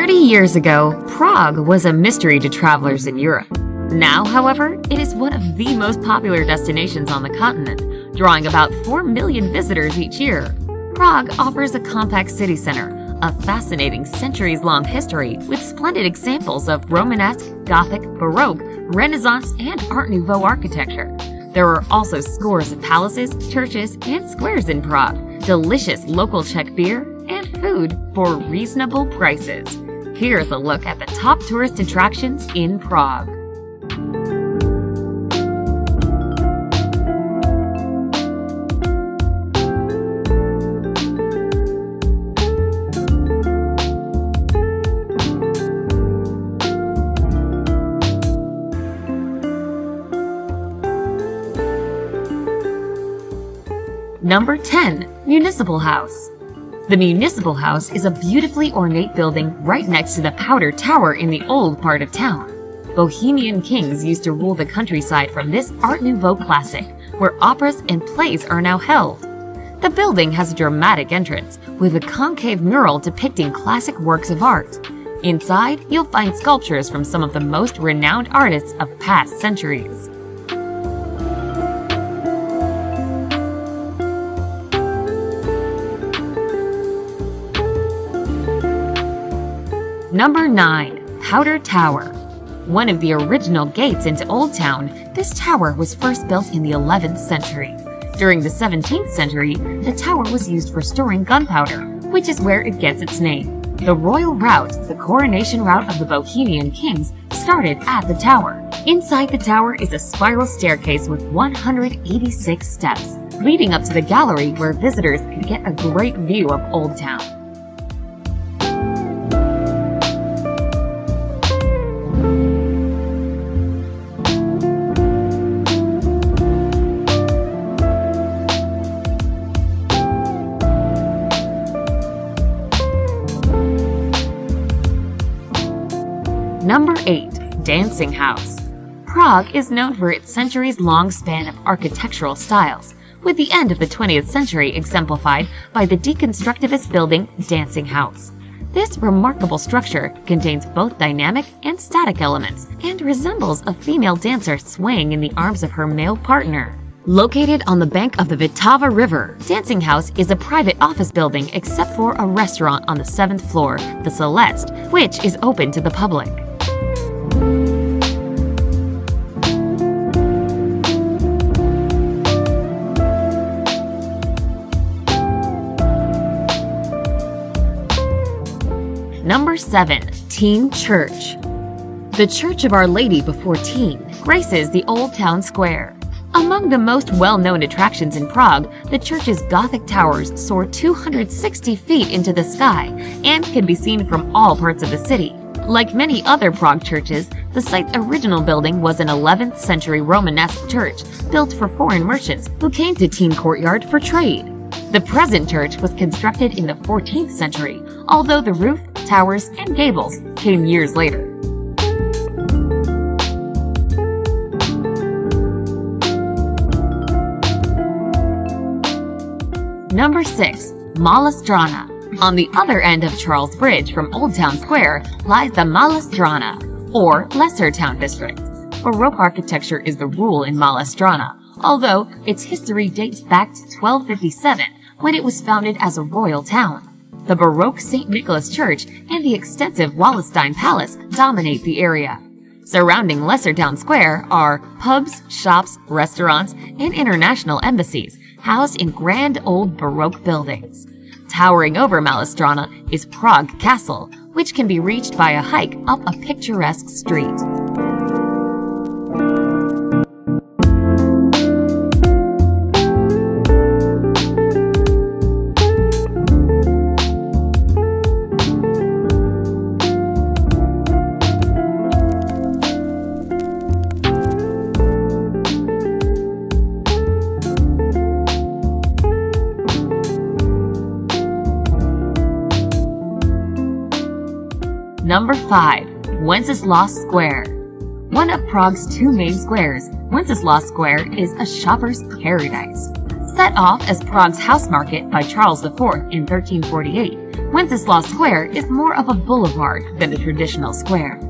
30 years ago, Prague was a mystery to travelers in Europe. Now, however, it is one of the most popular destinations on the continent, drawing about 4 million visitors each year. Prague offers a compact city center, a fascinating centuries-long history with splendid examples of Romanesque, Gothic, Baroque, Renaissance, and Art Nouveau architecture. There are also scores of palaces, churches, and squares in Prague, delicious local Czech beer, and food for reasonable prices. Here's a look at the top tourist attractions in Prague. Number 10. Municipal House. The Municipal House is a beautifully ornate building right next to the Powder Tower in the old part of town. Bohemian kings used to rule the countryside from this Art Nouveau classic, where operas and plays are now held. The building has a dramatic entrance, with a concave mural depicting classic works of art. Inside, you'll find sculptures from some of the most renowned artists of past centuries. Number 9. Powder Tower. One of the original gates into Old Town, this tower was first built in the 11th century. During the 17th century, the tower was used for storing gunpowder, which is where it gets its name. The royal route, the coronation route of the Bohemian kings, started at the tower. Inside the tower is a spiral staircase with 186 steps, leading up to the gallery where visitors can get a great view of Old Town. Number 8. Dancing House. Prague is known for its centuries-long span of architectural styles, with the end of the 20th century exemplified by the deconstructivist building Dancing House. This remarkable structure contains both dynamic and static elements and resembles a female dancer swaying in the arms of her male partner. Located on the bank of the Vltava River, Dancing House is a private office building except for a restaurant on the 7th floor, the Celeste, which is open to the public. Number 7. Teen Church. The Church of Our Lady Before Teen graces the Old Town Square. Among the most well-known attractions in Prague, the church's Gothic towers soar 260 feet into the sky and can be seen from all parts of the city. Like many other Prague churches, the site's original building was an 11th century Romanesque church built for foreign merchants who came to Teen Courtyard for trade. The present church was constructed in the 14th century, although the roof, towers, and gables came years later. Number 6. Mala Strana. On the other end of Charles Bridge from Old Town Square lies the Mala Strana, or Lesser Town District. Baroque architecture is the rule in Mala Strana, although its history dates back to 1257, when it was founded as a royal town. The Baroque St. Nicholas Church and the extensive Wallenstein Palace dominate the area. Surrounding Lesser Town Square are pubs, shops, restaurants, and international embassies, housed in grand old Baroque buildings. Towering over Mala Strana is Prague Castle, which can be reached by a hike up a picturesque street. Number 5. Wenceslas Square. One of Prague's two main squares, Wenceslas Square is a shopper's paradise. Set off as Prague's house market by Charles IV in 1348, Wenceslas Square is more of a boulevard than a traditional square.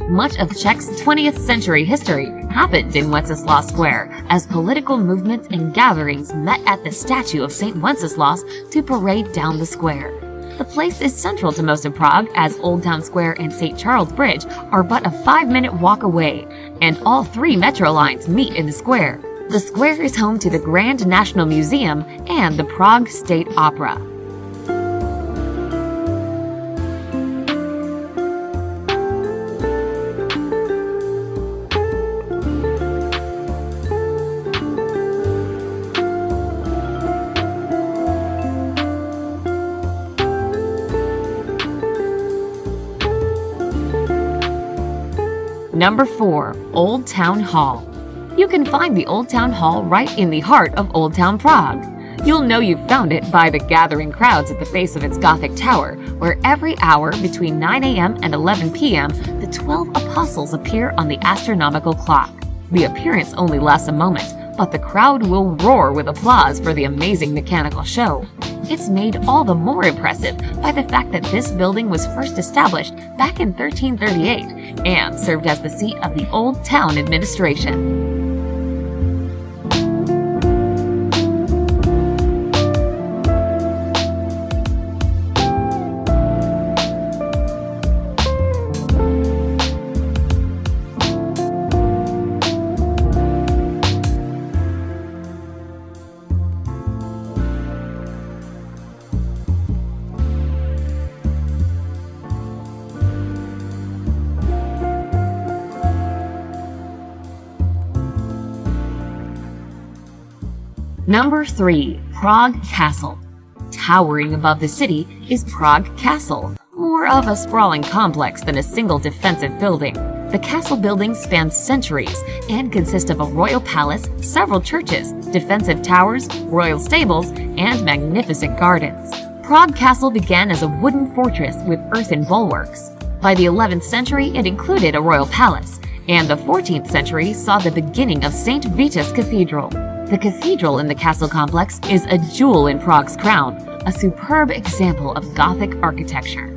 Much of Czech's 20th century history happened in Wenceslas Square as political movements and gatherings met at the statue of St. Wenceslas to parade down the square. The place is central to most of Prague as Old Town Square and St. Charles Bridge are but a 5-minute walk away, and all 3 metro lines meet in the square. The square is home to the Grand National Museum and the Prague State Opera. Number 4. Old Town Hall. You can find the Old Town Hall right in the heart of Old Town Prague. You'll know you've found it by the gathering crowds at the base of its Gothic tower, where every hour between 9 a.m. and 11 p.m. the 12 apostles appear on the astronomical clock. The appearance only lasts a moment, but the crowd will roar with applause for the amazing mechanical show. It's made all the more impressive by the fact that this building was first established back in 1338 and served as the seat of the Old Town administration. Number 3. Prague Castle. Towering above the city is Prague Castle, more of a sprawling complex than a single defensive building. The castle building spans centuries and consists of a royal palace, several churches, defensive towers, royal stables, and magnificent gardens. Prague Castle began as a wooden fortress with earthen bulwarks. By the 11th century, it included a royal palace, and the 14th century saw the beginning of St. Vitus Cathedral. The cathedral in the castle complex is a jewel in Prague's crown, a superb example of Gothic architecture.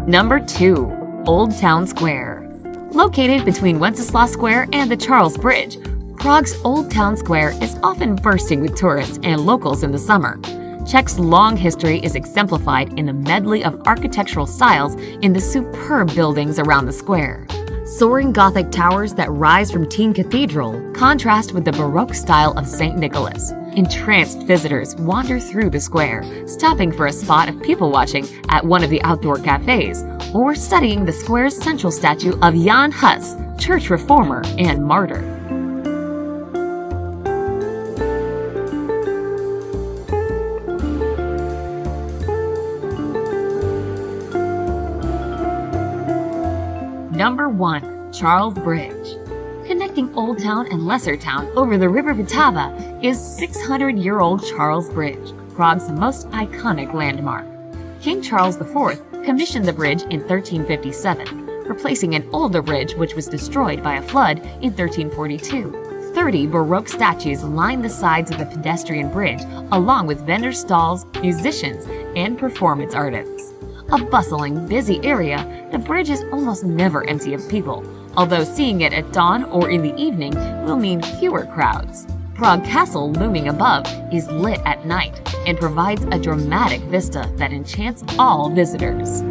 Number 2. Old Town Square. Located between Wenceslas Square and the Charles Bridge, Prague's Old Town Square is often bursting with tourists and locals in the summer. Czech's long history is exemplified in the medley of architectural styles in the superb buildings around the square. Soaring Gothic towers that rise from Teen Cathedral contrast with the Baroque style of St. Nicholas. Entranced visitors wander through the square, stopping for a spot of people watching at one of the outdoor cafes, or studying the square's central statue of Jan Hus, church reformer and martyr. Number 1. Charles Bridge. Connecting Old Town and Lesser Town over the river Vltava is 600-year-old Charles Bridge, Prague's most iconic landmark. King Charles IV commissioned the bridge in 1357, replacing an older bridge which was destroyed by a flood in 1342. 30 Baroque statues line the sides of the pedestrian bridge, along with vendor stalls, musicians, and performance artists. A bustling, busy area, the bridge is almost never empty of people, although seeing it at dawn or in the evening will mean fewer crowds. Prague Castle, looming above, is lit at night and provides a dramatic vista that enchants all visitors.